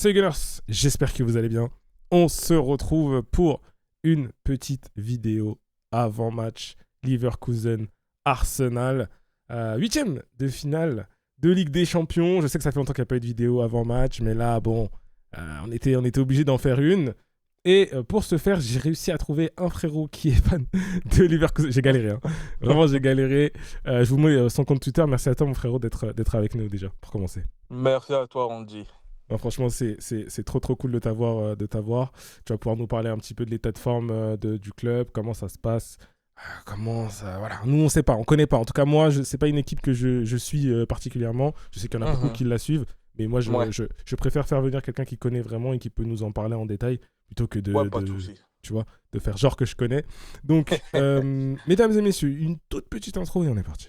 c'est Gunners, j'espère que vous allez bien. On se retrouve pour une petite vidéo avant match Leverkusen-Arsenal, huitième de finale de Ligue des Champions. Je sais que ça fait longtemps qu'il n'y a pas eu de vidéo avant match, mais là, bon, on était obligé d'en faire une. Et pour ce faire, j'ai réussi à trouver un frérot qui est fan de Leverkusen. J'ai galéré, hein. Vraiment, j'ai galéré. Je vous mets son compte Twitter. Merci à toi, mon frérot, d'être avec nous déjà, pour commencer. Merci à toi, Randy. Non, franchement, c'est trop cool de t'avoir. Tu vas pouvoir nous parler un petit peu de l'état de forme du club, comment ça se passe, comment ça... Voilà, nous, on sait pas, on connaît pas. En tout cas, moi, c'est pas une équipe que je suis particulièrement. Je sais qu'il y en a beaucoup qui la suivent, mais moi, Ouais, je préfère faire venir quelqu'un qui connaît vraiment et qui peut nous en parler en détail, plutôt que ouais, pas de souci. tu vois, de faire genre que je connais. Donc, mesdames et messieurs, une toute petite intro et on est parti.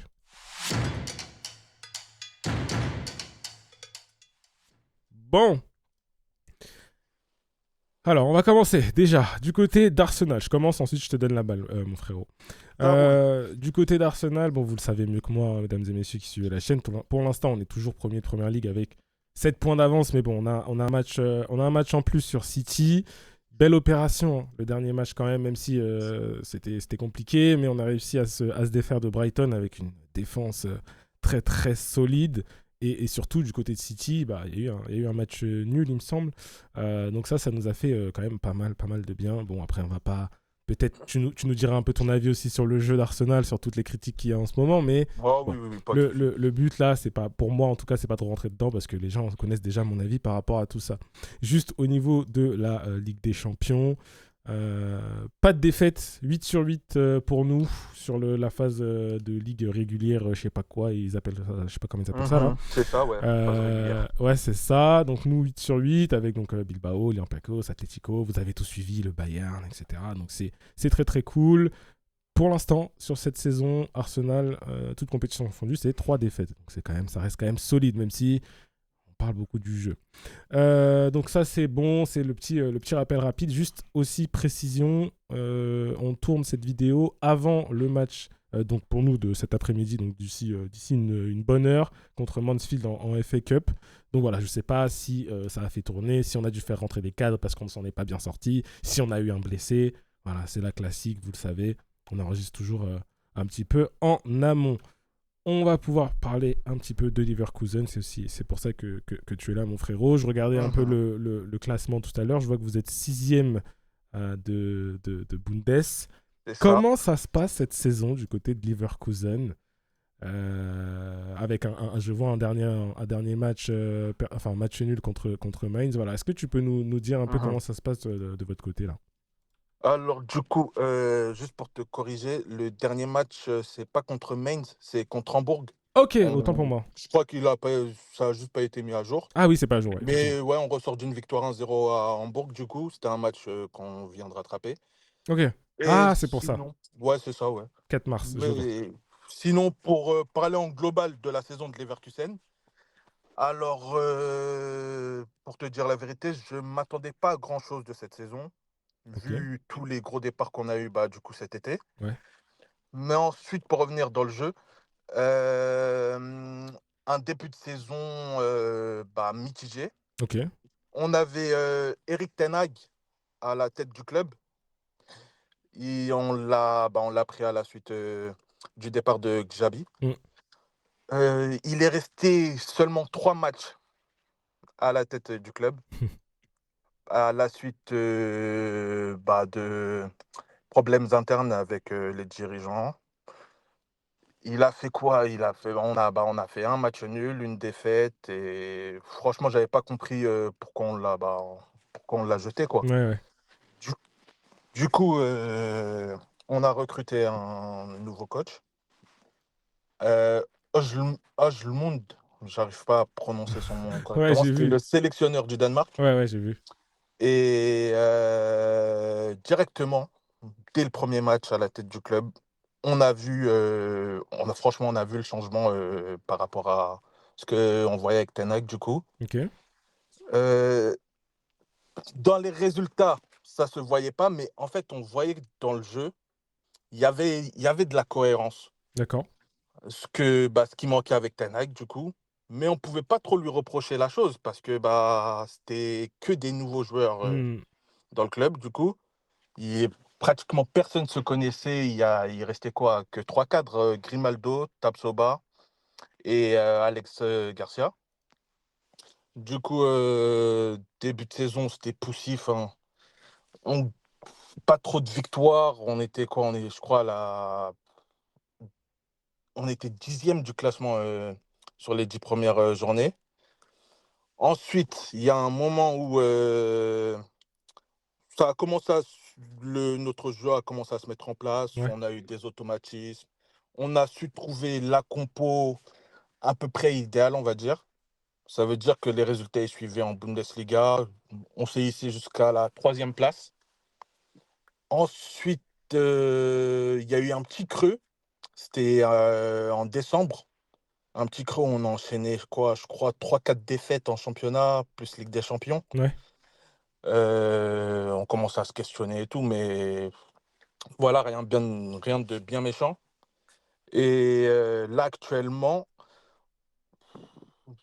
Bon, alors, on va commencer. Déjà, du côté d'Arsenal. Je commence, ensuite je te donne la balle, mon frérot. Ça roule. Du côté d'Arsenal, bon, vous le savez mieux que moi, mesdames et messieurs qui suivent la chaîne. Pour l'instant, on est toujours premier de Première Ligue avec 7 points d'avance. Mais bon, on a un match en plus sur City. Belle opération, hein, le dernier match quand même si c'était compliqué. Mais on a réussi à se défaire de Brighton avec une défense très très solide. Et surtout, du côté de City, bah, il y a eu un match nul, il me semble. Donc ça nous a fait quand même pas mal de bien. Bon, après, on va pas... Peut-être tu nous diras un peu ton avis aussi sur le jeu d'Arsenal, sur toutes les critiques qu'il y a en ce moment. Mais Ah bon, oui, oui, oui, pas de souci. le but là, c'est pas, pour moi en tout cas, c'est pas de rentrer dedans parce que les gens connaissent déjà mon avis par rapport à tout ça. Juste au niveau de la Ligue des Champions, pas de défaite, 8 sur 8 pour nous sur la phase de ligue régulière, je sais pas quoi, ils appellent ça, je sais pas comment ils appellent ça là. C'est ça, ouais, phase régulière. Ouais, c'est ça. Donc nous, 8 sur 8 avec donc, Bilbao, Olympiakos, Atlético. Vous avez tout suivi, le Bayern, etc. Donc c'est très très cool. Pour l'instant, sur cette saison, Arsenal, toute compétition confondue, c'est 3 défaites. Donc ça reste quand même solide, même si on parle beaucoup du jeu. Donc ça, c'est bon, c'est le petit rappel rapide. Juste aussi précision, on tourne cette vidéo avant le match, donc pour nous, de cet après-midi, donc d'ici une bonne heure, contre Mansfield en FA Cup. Donc voilà, je ne sais pas si ça a fait tourner, si on a dû faire rentrer des cadres parce qu'on ne s'en est pas bien sorti, si on a eu un blessé. Voilà, c'est la classique, vous le savez. On enregistre toujours un petit peu en amont. On va pouvoir parler un petit peu de Leverkusen. C'est pour ça que tu es là, mon frérot. Je regardais un peu le classement tout à l'heure. Je vois que vous êtes 6e de Bundes. C'est ça. Comment ça se passe cette saison du côté de Leverkusen avec je vois un dernier match, enfin un match nul contre Mainz. Voilà. Est-ce que tu peux nous dire un peu comment ça se passe de votre côté là? Alors, du coup, juste pour te corriger, le dernier match, c'est pas contre Mainz, c'est contre Hambourg. Ok, autant pour moi. Je crois qu'il a pas, ça a juste pas été mis à jour. Ah oui, c'est pas à jour, ouais, effectivement. Mais ouais, on ressort d'une victoire 1-0 à Hambourg, du coup. C'était un match qu'on vient de rattraper. Ok. Et Ah, c'est pour ça. sinon, ouais, c'est ça, ouais. 4 mars, je vois. Mais sinon, pour parler en global de la saison de Leverkusen, alors, pour te dire la vérité, je ne m'attendais pas à grand-chose de cette saison, Ok. vu tous les gros départs qu'on a eu bah, du coup cet été. Ouais. Mais ensuite, pour revenir dans le jeu, euh, un début de saison bah, mitigé. Ok. On avait Eric Ten Hag à la tête du club. Et on l'a pris à la suite du départ de Xabi. Mm. Il est resté seulement 3 matchs à la tête du club, à la suite bah, de problèmes internes avec les dirigeants. Il a fait quoi? On a fait un match nul, une défaite, et franchement, j'avais pas compris pourquoi on l'a jeté, quoi. Ouais, ouais. Du, du coup, on a recruté un nouveau coach, Özlmund, j'arrive pas à prononcer son nom Ouais, correctement, j'ai c'était vu. le sélectionneur du Danemark. Ouais, ouais, j'ai vu. Et directement, dès le premier match à la tête du club, franchement, on a vu le changement par rapport à ce qu'on voyait avec Ten Hag, du coup. Ok. Euh, Dans les résultats, ça se voyait pas, mais en fait, on voyait que dans le jeu, il y avait de la cohérence. D'accord. Ce qui manquait avec Ten Hag, du coup. mais on pouvait pas trop lui reprocher la chose parce que bah, c'était que des nouveaux joueurs Hmm. dans le club. Du coup, pratiquement personne ne se connaissait. Il restait quoi? Que trois cadres, Grimaldo, Tapsoba et Alex Garcia. Du coup, début de saison, c'était poussif, hein. On- Pas trop de victoires. On était quoi? Je crois, on était 10e du classement sur les 10 premières journées. Ensuite, il y a un moment où ça a commencé notre jeu a commencé à se mettre en place. Ouais. On a eu des automatismes. On a su trouver la compo à peu près idéale, on va dire. Ça veut dire que les résultats y suivaient en Bundesliga. On s'est hissé jusqu'à la troisième place. Ensuite, il y a eu un petit creux. C'était en décembre. Un petit creux, on a enchaîné quoi? Je crois 3-4 défaites en championnat, plus Ligue des Champions. Ouais. On commence à se questionner et tout, mais voilà, rien de bien méchant. Et là, actuellement,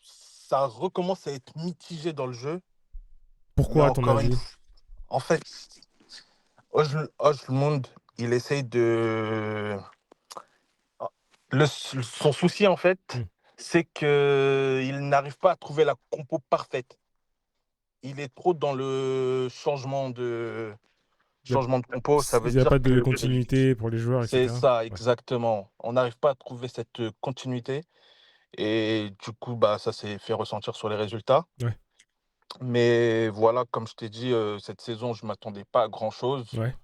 ça recommence à être mitigé dans le jeu, mais Pourquoi, à ton encore une avis? fois, en fait, Ojlund, il essaye de. Son souci, en fait, Hmm. c'est qu'il n'arrive pas à trouver la compo parfaite. Il est trop dans le Il changement de compo. Ça veut n'y a dire pas de que continuité pour les joueurs, c'est etc. ça, Ouais. exactement. On n'arrive pas à trouver cette continuité. Et du coup, bah, ça s'est fait ressentir sur les résultats. Ouais. Mais voilà, comme je t'ai dit, cette saison, je ne m'attendais pas à grand-chose. Ouais.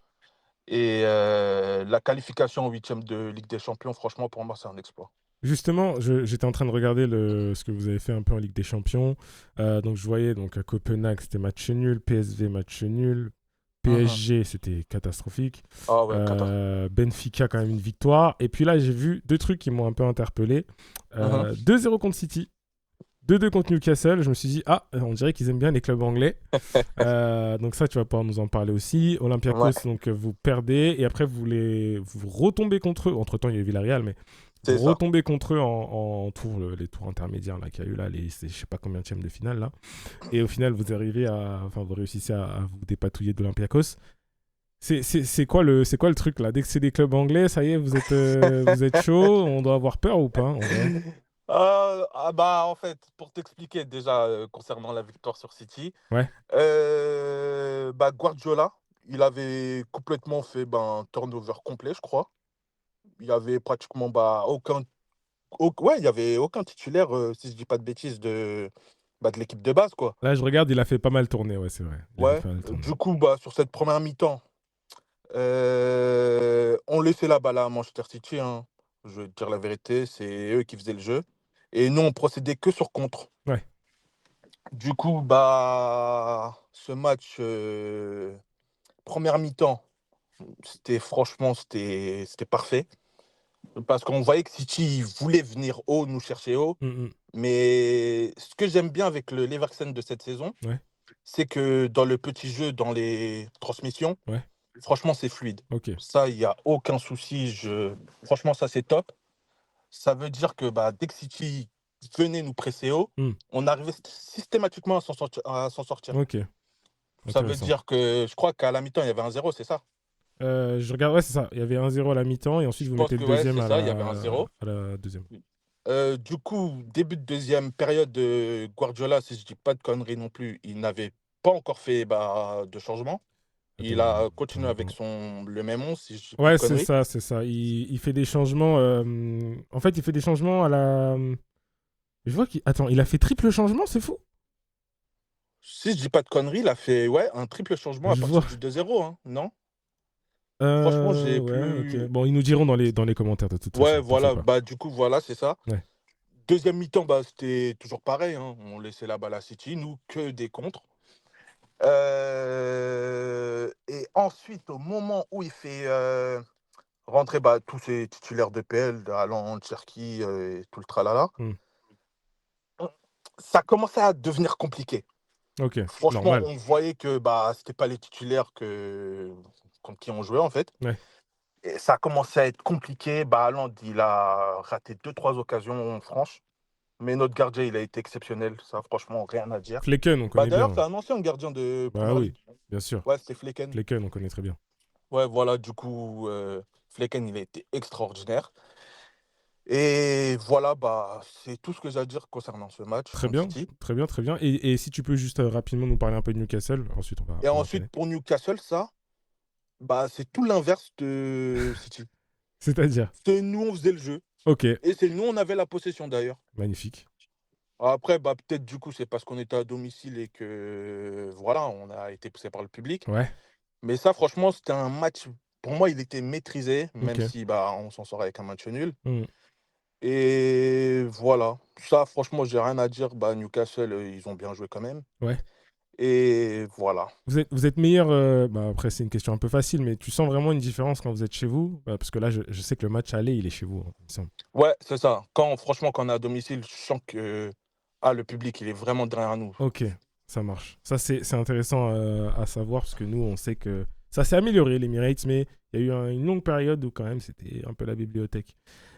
Et la qualification en huitième de Ligue des Champions, franchement, pour moi, c'est un exploit. Justement, j'étais en train de regarder ce que vous avez fait un peu en Ligue des Champions. Donc, je voyais donc à Copenhague, c'était match nul. PSV, match nul. Mhm. PSG, c'était catastrophique. Ah ouais, Qatar. Benfica, quand même une victoire. Et puis là, j'ai vu deux trucs qui m'ont un peu interpellé. Mhm. 2-0 contre City. 2-2 contre Newcastle. Je me suis dit, ah, on dirait qu'ils aiment bien les clubs anglais. Donc ça, tu vas pouvoir nous en parler aussi. Ouais, Olympiakos, donc vous perdez. Et après, vous retombez contre eux. Entre-temps, il y a eu Villarreal, mais vous c'est ça. retombez contre eux en tour, les tours intermédiaires là, qu'il y a eu là, je sais pas combien de finale là. Et au final, vous réussissez à vous dépatouiller d'Olympiakos. C'est quoi le truc là? Dès que c'est des clubs anglais, ça y est, vous êtes chaud. On doit avoir peur ou pas en vrai? Bah, en fait, pour t'expliquer déjà concernant la victoire sur City, Ouais. bah, Guardiola, il avait complètement fait un turnover complet, je crois. Il y avait pratiquement bah, ouais, il y avait aucun titulaire, si je dis pas de bêtises, de l'équipe de base, quoi. Là, je regarde, il a fait pas mal tourner, ouais, c'est vrai. Il a fait Ouais, pas mal tourner. du coup, bah, sur cette première mi-temps, on laissait la balle à Manchester City, hein. Je vais te dire la vérité, c'est eux qui faisaient le jeu. Et nous, on procédait que sur contre. Ouais. Du coup, bah, ce match, première mi-temps, c'était parfait. Parce qu'on voyait que City voulait venir haut, nous chercher haut. Mm, Mais ce que j'aime bien avec le Leverkusen de cette saison, ouais. c'est que dans le petit jeu, dans les transmissions, Ouais. franchement, c'est fluide. Ok. Ça, il n'y a aucun souci. Franchement, ça, c'est top. Ça veut dire que bah, dès que City venait nous presser haut, Mm. on arrivait systématiquement à s'en sortir. Ok. Ça veut Intéressant. dire que je crois qu'à la mi-temps, il y avait un zéro, c'est ça? Je regarde, ouais, c'est ça. Il y avait 1-0 à la mi-temps et ensuite Je vous pense mettez le que ouais, deuxième c'est ça, il y avait un zéro. à la deuxième. Du coup, début de deuxième période de Guardiola, si je dis pas de conneries non plus, il n'avait pas encore fait bah, de changement. Il Attends, a continué avec attends. le même 11, si je dis pas de Ouais, c'est conneries. ça, c'est ça. Il fait des changements. En fait, il fait des changements à la. Je vois qu'il. Attends, il a fait triple changement, c'est fou. Si je dis pas de conneries, il a fait ouais, un triple changement à Je vois. partir du 2-0, hein, non? Franchement, j'ai Ouais, ok. plus. Bon, ils nous diront dans les commentaires de toute Ouais, façon, t'en fais voilà, pas. bah du coup, voilà, c'est ça. Ouais. Deuxième mi-temps, bah, c'était toujours pareil, hein. On laissait la balle à City, nous, que des contres. Et ensuite, au moment où il fait rentrer bah, tous ses titulaires de PL, Haaland, Cherki et tout le tralala, Hmm. ça commençait à devenir compliqué. Ok, Franchement, normal. on voyait que bah, c'était pas les titulaires contre qui on jouait, en fait. Ouais. Et ça a commencé à être compliqué. Bah, Haaland, il a raté deux, trois occasions franches. Mais notre gardien, il a été exceptionnel. Ça, franchement, rien à dire. Flecken, on Bah, connaît d'ailleurs, bien. c'est un ancien gardien de Bah Première oui, Ligue. bien sûr. Ouais, c'était Flecken. Flecken, on connaît très bien. Ouais, voilà, du coup, Flecken, il a été extraordinaire. Et voilà, bah, c'est tout ce que j'ai à dire concernant ce match Très contre bien, City. très bien, très bien. Et si tu peux juste rapidement nous parler un peu de Newcastle, ensuite Et on va ensuite, enchaîner. pour Newcastle, ça, bah, c'est tout l'inverse de City. C'est-à-dire? C'est nous, on faisait le jeu. Ok, Et c'est nous, on avait la possession d'ailleurs. magnifique. Après, bah, peut-être du coup, c'est parce qu'on était à domicile et que, voilà, on a été poussé par le public. Ouais, Mais ça, franchement, c'était un match, pour moi, il était maîtrisé, même ok. si bah, on s'en sort avec un match nul. Hmm. Et voilà, ça, franchement, j'ai rien à dire. Bah, Newcastle, ils ont bien joué quand même. Ouais. Et voilà. Vous êtes meilleur, bah après c'est une question un peu facile, mais tu sens vraiment une différence quand vous êtes chez vous? Parce que là, je sais que le match aller, il est chez vous, hein, il me semble. Ouais, c'est ça. Franchement, quand on est à domicile, je sens que le public, il est vraiment derrière nous. Ok, ça marche. Ça, c'est intéressant à savoir, parce que nous, on sait que ça s'est amélioré, l'Emirates, mais il y a eu une longue période où quand même, c'était un peu la bibliothèque.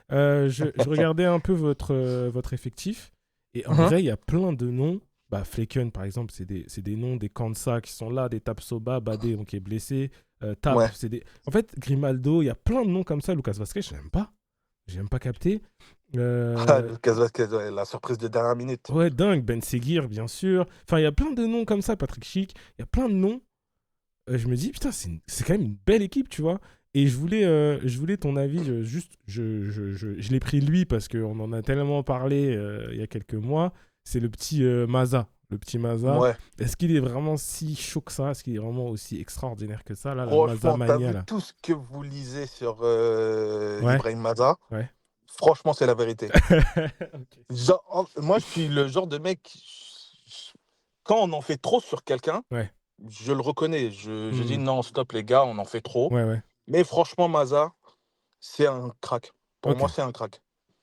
Je regardais un peu votre effectif, et en Mhm. vrai, il y a plein de noms. Bah, Flecken, par exemple, c'est des noms des Kansa qui sont là, des Tapsoba, Badé, donc qui est blessé, Tap, Ouais. c'est des... En fait, Grimaldo, il y a plein de noms comme ça. Lucas Vazquez, je n'aime pas. J'ai même pas capté. Ah, Euh, Lucas Vazquez, ouais, la surprise de dernière minute. ouais, dingue. Ben Seguir, bien sûr. Enfin, il y a plein de noms comme ça. Patrick Schick, il y a plein de noms. Je me dis, putain, c'est quand même une belle équipe, tu vois. Et je voulais ton avis, juste, je l'ai pris lui parce qu'on en a tellement parlé il y a quelques mois. C'est le petit Maza. Le petit Maza. Ouais. Est-ce qu'il est vraiment si chaud que ça? Est-ce qu'il est vraiment aussi extraordinaire que ça? Là, la Maza Franchement, t'as Mania, vu là. tout ce que vous lisez sur Ouais, Ibrahim Maza. ouais. Franchement, c'est la vérité. Ok. Moi, je suis le genre de mec, quand on en fait trop sur quelqu'un, Ouais. je le reconnais. Je dis Hmm. non, stop les gars, on en fait trop. Ouais, ouais. Mais franchement, Maza, c'est un crack. Pour Ok. moi, c'est un crack.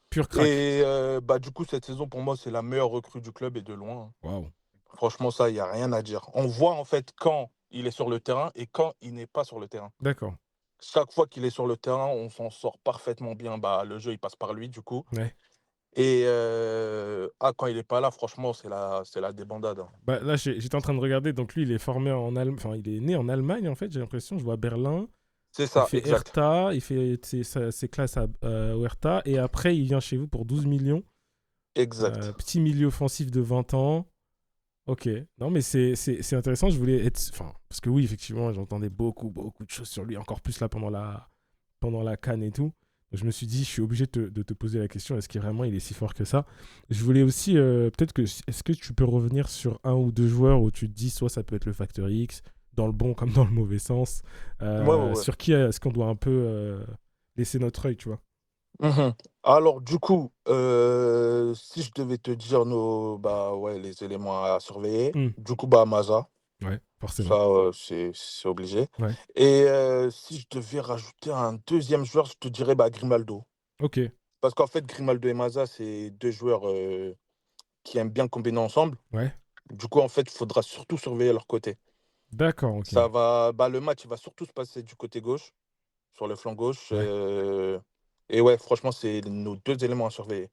Pur crack. Et bah, du coup, cette saison, pour moi, c'est la meilleure recrue du club et de loin. Waouh. Franchement, ça, il n'y a rien à dire. On voit en fait quand il est sur le terrain et quand il n'est pas sur le terrain. D'accord. Chaque fois qu'il est sur le terrain, on s'en sort parfaitement bien. Bah, le jeu, il passe par lui, du coup. Ouais. Et quand il est pas là, franchement, c'est la débandade, hein. Bah, là, j'étais en train de regarder. Donc, lui, il est formé en Allemagne. Enfin, il est né en Allemagne, en fait, j'ai l'impression. Je vois Berlin. C'est Il ça, fait exact. Hertha. Il fait ses classes au Hertha. Et après, il vient chez vous pour 12 millions. Exact. Petit milieu offensif de 20 ans. Ok. Non, mais c'est intéressant. Je voulais être. Enfin, parce que oui, effectivement, j'entendais beaucoup, beaucoup de choses sur lui. Encore plus là pendant la CAN et tout. Je me suis dit, je suis obligé de te poser la question, est-ce qu'il vraiment il est si fort que ça? Je voulais aussi, peut-être que, est-ce que tu peux revenir sur un ou deux joueurs où tu te dis, soit ça peut être le facteur X, dans le bon comme dans le mauvais sens, Ouais, ouais, ouais. sur qui est-ce qu'on doit un peu laisser notre œil, tu vois? Mhm. Alors, du coup, si je devais te dire bah, ouais, les éléments à surveiller, Hmm. du coup, bah, Maza, Ouais, forcément. ça, c'est obligé. Ouais. Et si je devais rajouter un deuxième joueur, je te dirais bah, Grimaldo. Ok. Parce qu'en fait, Grimaldo et Maza, c'est deux joueurs qui aiment bien combiner ensemble. Ouais. Du coup, en fait, il faudra surtout surveiller leur côté. D'accord, ok. Le match, il va surtout se passer du côté gauche, sur le flanc gauche. Ouais. Et ouais, franchement, c'est nos deux éléments à surveiller.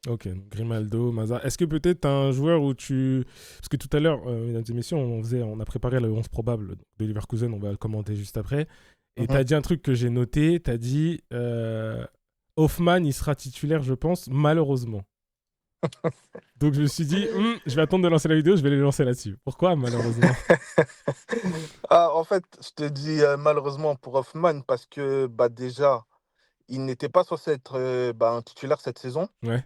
Ok, donc Grimaldo, Maza. Est-ce que peut-être t'as un joueur où tu... Parce que tout à l'heure, mesdames et messieurs, on a préparé le 11 probable de Leverkusen, on va le commenter juste après. Et Mhm. t'as dit un truc que j'ai noté, t'as dit Hoffman, il sera titulaire, je pense, malheureusement. Donc je me suis dit, je vais attendre de lancer la vidéo, je vais les lancer là-dessus. Pourquoi malheureusement? En fait, je te dis malheureusement pour Hoffman parce que bah, déjà, il n'était pas censé être bah, un titulaire cette saison. Ouais,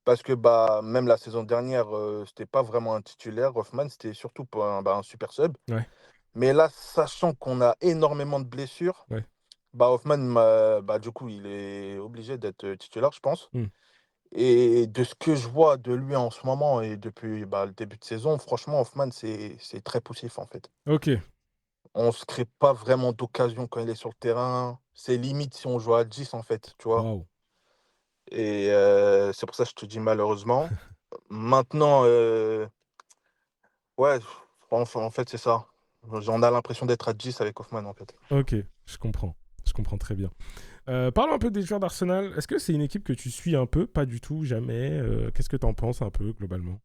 Parce que bah, même la saison dernière, c'était pas vraiment un titulaire. Hoffman, c'était surtout pour un super sub. ouais, Mais là, sachant qu'on a énormément de blessures, ouais. bah, Hoffman, bah, du coup, il est obligé d'être titulaire, je pense. Hmm. Et de ce que je vois de lui en ce moment et depuis bah, le début de saison, franchement, Hoffman, c'est très poussif en fait. Ok, On se crée pas vraiment d'occasion quand il est sur le terrain. C'est limite si on joue à 10 en fait, tu vois. waouh. Et c'est pour ça que je te dis malheureusement. Maintenant, ouais, en fait, c'est ça. J'en ai l'impression d'être à 10 avec Hoffman, en fait. Ok, je comprends. Je comprends très bien. Parlons un peu des joueurs d'Arsenal. Est-ce que c'est une équipe que tu suis un peu? Pas du tout, jamais. Qu'est-ce que tu en penses un peu, globalement?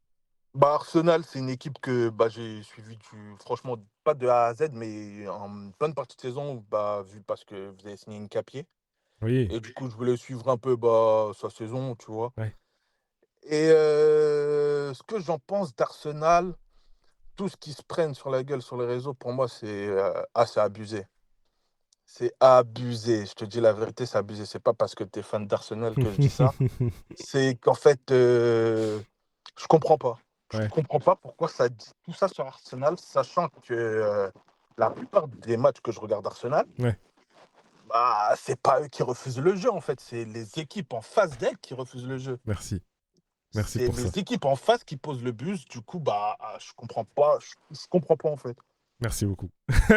Bah, Arsenal, c'est une équipe que bah, j'ai suivi franchement pas de A à Z, mais en bonne partie de saison, bah, vu parce que vous avez signé une capier. Oui, Et du coup, je voulais suivre un peu bah, sa saison, tu vois. ouais. Et ce que j'en pense d'Arsenal, tout ce qui se prennent sur la gueule sur les réseaux, pour moi, c'est abusé. C'est abusé. Je te dis la vérité, c'est abusé. C'est pas parce que tu es fan d'Arsenal que je dis ça. C'est qu'en fait, je comprends pas. Je Ouais, comprends pas pourquoi ça dit tout ça sur Arsenal, sachant que la plupart des matchs que je regarde Arsenal, ouais. bah, c'est pas eux qui refusent le jeu, en fait. C'est les équipes en face d'elles qui refusent le jeu. Merci. Merci C'est pour ça. les équipes en face qui posent le bus. Du coup, bah, je comprends pas. Je comprends pas, en fait. Merci beaucoup.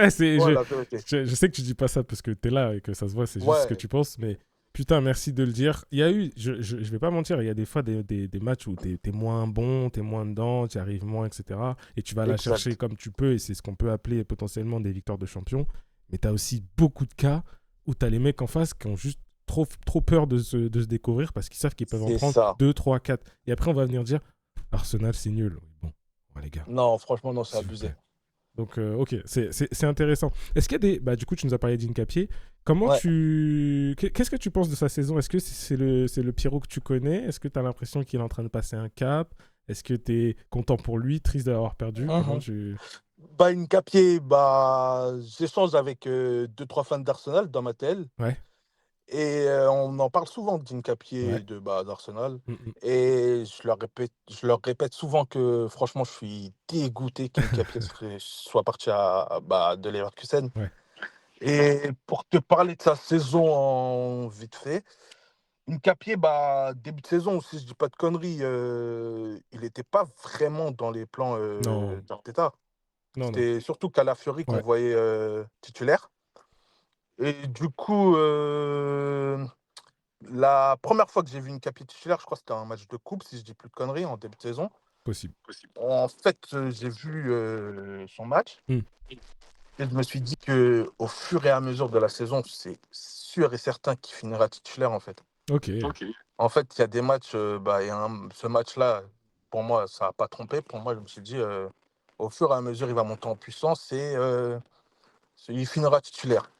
c'est, je, Voilà, la vérité. je sais que tu dis pas ça parce que t'es là et que ça se voit, c'est juste ce que Ouais, tu penses, mais putain, merci de le dire. Il y a eu, je vais pas mentir, il y a des fois des matchs où t'es moins bon, t'es moins dedans, tu arrives moins, etc. Et tu vas la chercher exact. comme tu peux, et c'est ce qu'on peut appeler potentiellement des victoires de champion. Mais t'as aussi beaucoup de cas où t'as les mecs en face qui ont juste trop peur de se découvrir parce qu'ils savent qu'ils peuvent en C'est prendre ça. 2, 3, 4. Et après, on va venir dire Arsenal, c'est nul. Bon, ouais, les gars, Non, franchement, non, c'est s'il vous abusé. plaît. Donc, ok, c'est intéressant. Est-ce qu'il y a des. Bah, du coup, tu nous as parlé d'Incapié. Comment Ouais. tu. Qu'est-ce que tu penses de sa saison? Est-ce que c'est le Pierrot que tu connais? Est-ce que tu as l'impression qu'il est en train de passer un cap? Est-ce que tu es content pour lui, triste d'avoir perdu? Comment Mhm. tu. Bah, une capier, bah, j'échange avec deux, trois fans d'Arsenal dans ma telle. Ouais, Et on en parle souvent ouais. d'Hincapié bah, d'Arsenal. Mm, mm. Et je leur répète souvent que franchement, je suis dégoûté qu'Hincapié soit parti bah, de Leverkusen. Ouais, Et pour te parler de sa saison en vite fait, Hincapié, bah, début de saison, si je dis pas de conneries, il n'était pas vraiment dans les plans non, d'Arteta. non, non. C'était surtout Calafiori qu'on Ouais, voyait titulaire. Et du coup, la première fois que j'ai vu une capitale titulaire, je crois que c'était un match de coupe, si je dis plus de conneries, en début de saison. possible. En fait, j'ai vu son match Mm. et je me suis dit que au fur et à mesure de la saison, c'est sûr et certain qu'il finira titulaire, en fait. Ok, En fait, il y a des matchs, bah, ce match-là, pour moi, ça n'a pas trompé. Pour moi, je me suis dit, au fur et à mesure, il va monter en puissance et il finira titulaire.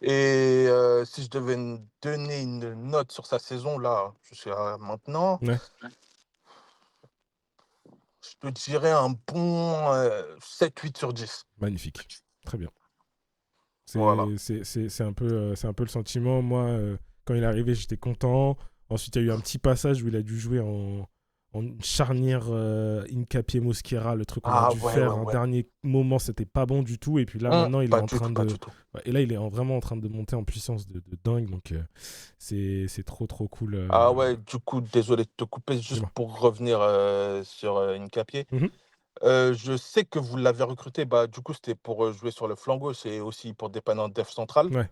Et si je devais donner une note sur sa saison, là, jusqu'à maintenant, ouais, je te dirais un bon 7-8/10. magnifique. Très bien. Voilà. C'est un peu le sentiment. Moi, quand il est arrivé, j'étais content. Ensuite, il y a eu un petit passage où il a dû jouer en charnière Incapié Mosquera, le truc qu'on a Ah dû ouais, ouais, faire en ouais. dernier moment, c'était pas bon du tout. Et puis là, maintenant, il est Pas en du train tout, pas de. du tout. Ouais, et là, il est vraiment en train de monter en puissance de dingue. Donc, c'est trop, trop cool. Ah ouais, du coup, désolé de te couper, juste Dis-moi. pour revenir sur Hincapié. Mhm. Je sais que vous l'avez recruté, bah, du coup, c'était pour jouer sur le flanc gauche et aussi pour dépanner en def central. Ouais,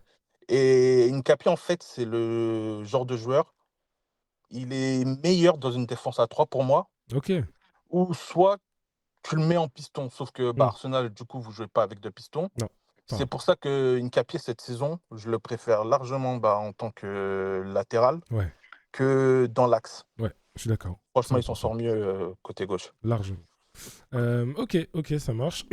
Et Hincapié, en fait, c'est le genre de joueur, il est meilleur dans une défense à 3 pour moi, ok. ou soit tu le mets en piston, sauf que bah, Hmm. Arsenal, du coup, vous jouez pas avec 2 pistons. Non. C'est Enfin, pour ça que Hincapié, cette saison, je le préfère largement bah, en tant que latéral ouais, que dans l'axe. ouais, je suis d'accord. Franchement, il s'en 100%. sort mieux côté gauche. Largement. Ok, ça marche.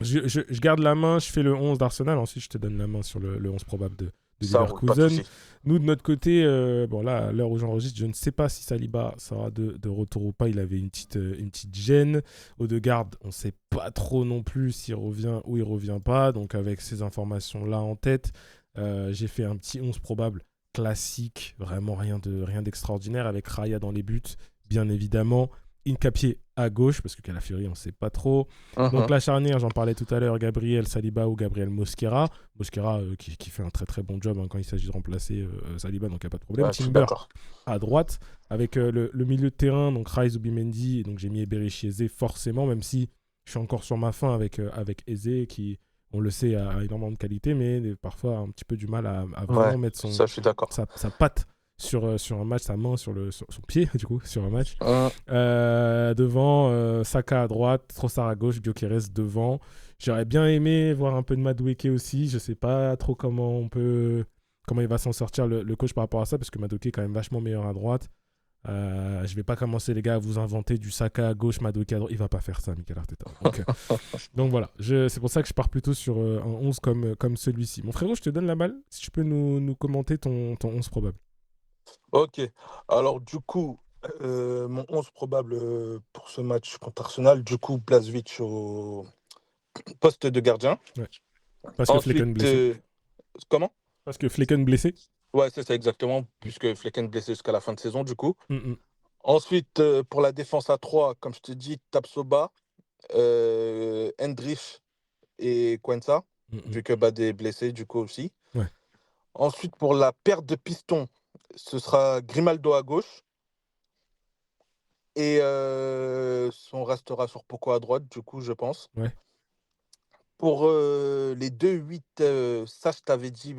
Je garde la main, je fais le 11 d'Arsenal, ensuite je te donne la main sur le 11 probable de Ça roule, pas de Leverkusen. souci. Nous, de notre côté, bon là, à l'heure où j'enregistre, je ne sais pas si Saliba sera de retour ou pas. Il avait une petite gêne. Odegaard, on ne sait pas trop non plus s'il revient ou il revient pas. Donc avec ces informations-là en tête, j'ai fait un petit 11 probable classique, vraiment rien d'extraordinaire, avec Raya dans les buts, bien évidemment. Incapié à gauche, parce que Calafiori, on ne sait pas trop. Donc Mhm. la charnière, j'en parlais tout à l'heure, Gabriel Saliba ou Gabriel Mosquera. Mosquera qui fait un très très bon job quand il s'agit de remplacer Saliba, donc il n'y a pas de problème. Ouais, je suis Timber d'accord. à droite, avec le milieu de terrain, donc Rice Zubimendi, et donc j'ai mis Eberechi Eze forcément, même si je suis encore sur ma fin avec Eze, qui, on le sait, a énormément de qualité, mais parfois a un petit peu du mal à Ouais, vraiment mettre ça, je suis d'accord. sa patte sur un match, sa main sur son pied, du coup, sur un match. Hum, Devant, Saka à droite, Trossard à gauche, Gyökeres devant. J'aurais bien aimé voir un peu de Madueke aussi. Je sais pas trop comment on peut comment il va s'en sortir le coach par rapport à ça, parce que Madueke est quand même vachement meilleur à droite. Je vais pas commencer les gars à vous inventer du Saka à gauche, Madueke à droite. Il va pas faire ça, Mikel Arteta. Donc voilà, c'est pour ça que je pars plutôt sur un 11 comme celui-ci. Mon frérot, je te donne la balle, si tu peux nous commenter ton 11 probable. Ok. Alors, du coup, mon 11 probable pour ce match contre Arsenal, du coup, Blažević au poste de gardien. Ouais. Parce que Flecken Ensuite, blessé. comment? Parce que Flecken blessé. Ouais, c'est ça exactement, puisque Flecken blessé jusqu'à la fin de saison, du coup. Mm-mm. Ensuite, pour la défense à 3, comme je te dis, Tapsoba, Hendrich et Quensa, Mm-mm. vu que Bade est blessé, du coup aussi. Ouais. Ensuite, pour la paire de pistons, ce sera Grimaldo à gauche. Et on restera sur Poco à droite, du coup, je pense. Ouais. Pour les 2-8, ça, je t'avais dit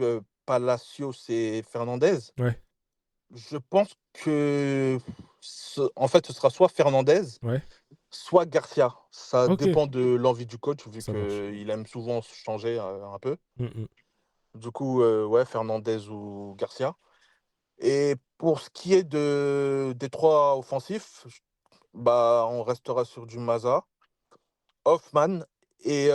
Palacios et Fernandez. Ouais. Je pense que, en fait, ce sera soit Fernandez, Ouais. soit Garcia. Ça Ok. dépend de l'envie du coach, vu Ça marche. qu'il aime souvent changer un peu. Mm-mm. Du coup, ouais, Fernandez ou Garcia. Et pour ce qui est des trois offensifs, bah, on restera sur du Maza, Hoffman et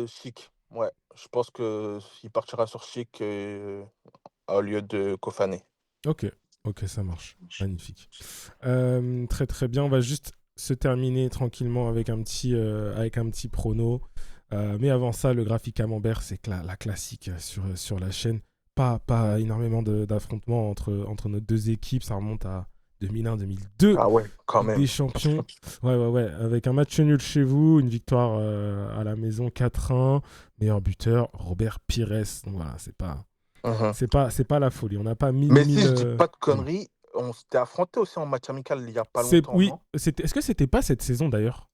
Schick. Ouais, je pense qu'il partira sur Schick au lieu de Kofané. Ok, ça marche. Magnifique. Très très bien. On va juste se terminer tranquillement avec un petit prono. Mais avant ça, le graphique camembert, c'est la classique sur la chaîne. Pas énormément d'affrontements entre nos deux équipes. Ça remonte à 2001-2002. Ah ouais, quand Ligue même. des Champions. Ouais. Avec un match nul chez vous, une victoire à la maison 4-1. Meilleur buteur, Robert Pires. Donc voilà, c'est pas. Mhm. C'est pas la folie. On n'a pas Mais si je dis pas de dis-moi. conneries, on s'était affronté aussi en match amical il y a pas longtemps, Oui, non? est-ce que c'était pas cette saison d'ailleurs?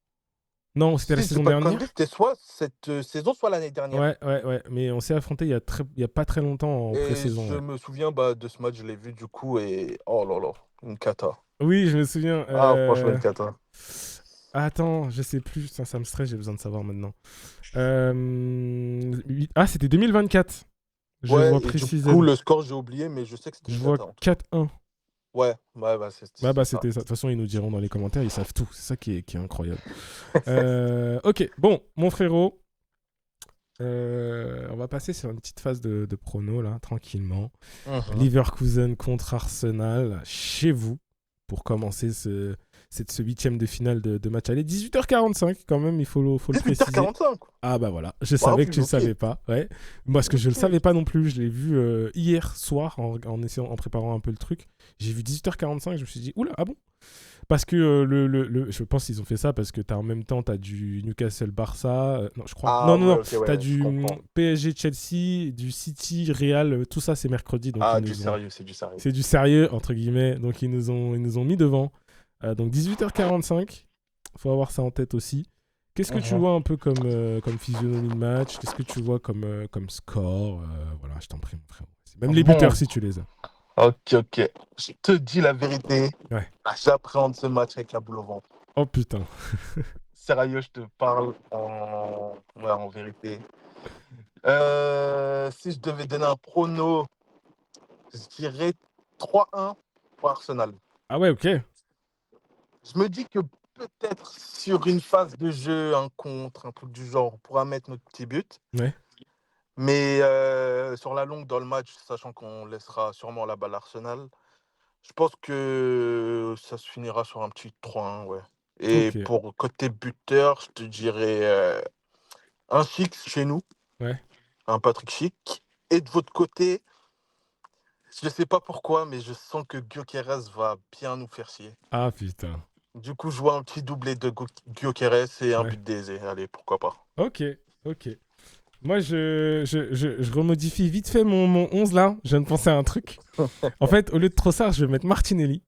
Non, c'était la Si je dis saison pas de conneries, dernière. c'était soit cette saison, soit l'année dernière. Ouais. Mais on s'est affronté il y a pas très longtemps en Et pré-saison. je Ouais. me souviens de ce match, je l'ai vu du coup, et oh là là, une cata. Oui, je me souviens. Ah, franchement, une cata. Attends, je sais plus. Ça me stresse, j'ai besoin de savoir maintenant. Ah, c'était 2024. Je Ouais, vois et du coup, précisément. le score, j'ai oublié, mais je sais que c'était Je une vois cata en tout cas. 4-1. Ouais, bah, c'est ça. C'était ça. De toute façon, ils nous diront dans les commentaires, ils savent tout. C'est ça qui est incroyable. Ok, bon, mon frérot. On va passer sur une petite phase de prono, là, tranquillement. Mhm. Leverkusen contre Arsenal, chez vous, pour commencer ce 8e de finale de match aller. 18h45, quand même, il faut le préciser. 18h45. Ah bah voilà, je Ah savais que oui, tu le ok. savais pas. Ouais. Moi, parce que je le Ok. savais pas non plus, je l'ai vu hier soir en préparant un peu le truc. J'ai vu 18h45, je me suis dit, oula, ah bon? Parce que je pense qu'ils ont fait ça parce que en même temps, tu as du Newcastle-Barça. Non, je crois. Ah Non. ouais, ok, Tu as ouais, je du comprends. PSG-Chelsea, du City-Real. Tout ça, c'est mercredi. Donc, Ah, du sérieux, c'est du sérieux. c'est du sérieux, entre guillemets. Donc, ils nous ont mis devant. Donc, 18h45. Faut avoir ça en tête aussi. Qu'est-ce que tu Mhm. vois un peu comme physionomie de match? Qu'est-ce que tu vois comme score? Voilà, je t'en prie, mon frère. Même les buteurs, Bon, si tu les as. ok. Je te dis la vérité. Ouais. J'appréhende ce match avec la boule au ventre. Oh putain. Sérieux, je te parle ouais, en vérité. Si je devais donner un prono, je dirais 3-1 pour Arsenal. Ah ouais, ok. Je me dis que peut-être sur une phase de jeu, un contre, un truc du genre, on pourra mettre notre petit but. Ouais. Mais sur la longue, dans le match, sachant qu'on laissera sûrement la balle à Arsenal, je pense que ça se finira sur un petit 3-1, ouais. Et Ok. pour côté buteur, je te dirais un Schick chez nous, Ouais. un Patrick Schick. Et de votre côté, je ne sais pas pourquoi, mais je sens que Gyökeres va bien nous faire chier. Ah putain. Du coup, je vois un petit doublé de Gyökeres et un Ouais. but d'Eze. Allez, pourquoi pas. Ok. Moi, je remodifie vite fait mon 11 là. Je viens de penser à un truc. En fait, au lieu de Trossard, je vais mettre Martinelli.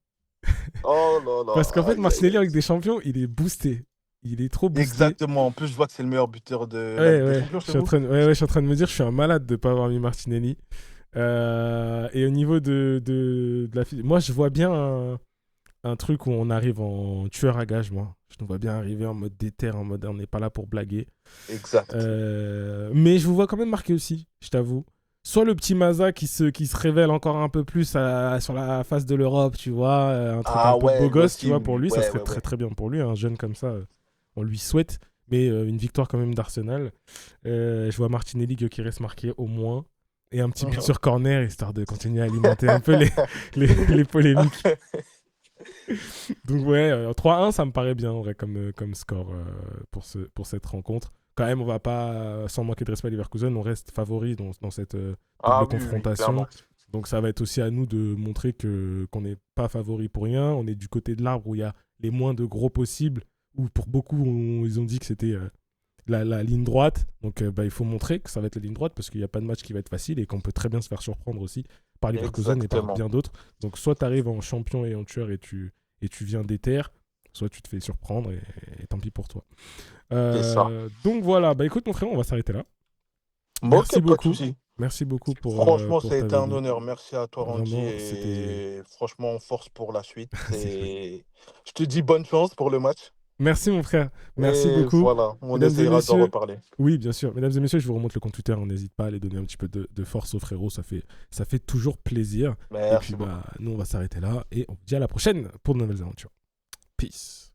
Oh là Parce qu'en là, fait, aïe aïe Martinelli aïe. avec des champions, il est boosté. Il est trop boosté. Exactement. En plus, je vois que c'est le meilleur buteur de la Ouais, Ligue des ouais. Champions Je chez suis en vous. train je suis en train de me dire, je suis un malade de ne pas avoir mis Martinelli. Et au niveau de la moi, je vois bien un truc où on arrive en tueur à gage, moi. Je nous vois bien arriver en mode déter, en mode on n'est pas là pour blaguer. Exact. Mais je vous vois quand même marquer aussi, je t'avoue. soit le petit Maza qui se révèle encore un peu plus sur la face de l'Europe, tu vois, un truc un Ah peu beau ouais, lui gosse, tu aussi, vois, pour lui, ça ouais, serait ouais, très ouais. très bien pour lui, un jeune comme ça, on lui souhaite. Mais une victoire quand même d'Arsenal. Je vois Martinelli Gyökeres marquer au moins. Et un petit but Mhm. sur corner, histoire de continuer à alimenter un peu les polémiques. Donc ouais, 3-1, ça me paraît bien en vrai comme score pour cette rencontre. Quand même, on va pas, sans manquer de respect à Leverkusen, on reste favori dans cette Ah double oui, oui, confrontation. clairement. Donc ça va être aussi à nous de montrer qu'on n'est pas favori pour rien. On est du côté de l'arbre où il y a les moins de gros possibles, où pour beaucoup, ils ont dit que c'était la ligne droite. Donc il faut montrer que ça va être la ligne droite parce qu'il n'y a pas de match qui va être facile et qu'on peut très bien se faire surprendre aussi par Leverkusen et par Exactement. bien d'autres. Donc soit tu arrives en champion et en tueur et tu viens déter, soit tu te fais surprendre et tant pis pour toi. C'est ça. Donc voilà, bah écoute mon frère, on va s'arrêter là. Bon, Merci ok, pas de beaucoup. souci. Merci beaucoup Franchement, pour ça a ta été un venue. honneur. Merci à toi, Randy. Vraiment, c'était... Et franchement, on force pour la suite. C'est cool. Et je te dis bonne chance pour le match. Merci mon frère. Merci Et beaucoup. voilà, on Mesdames et essayera d'en messieurs, reparler. oui, bien sûr. Mesdames et messieurs, je vous remonte le compte Twitter. On n'hésite pas à aller donner un petit peu de force aux frérots. Ça fait toujours plaisir. Et puis, Merci beaucoup. bah, nous, on va s'arrêter là. Et on vous dit à la prochaine pour de nouvelles aventures. Peace.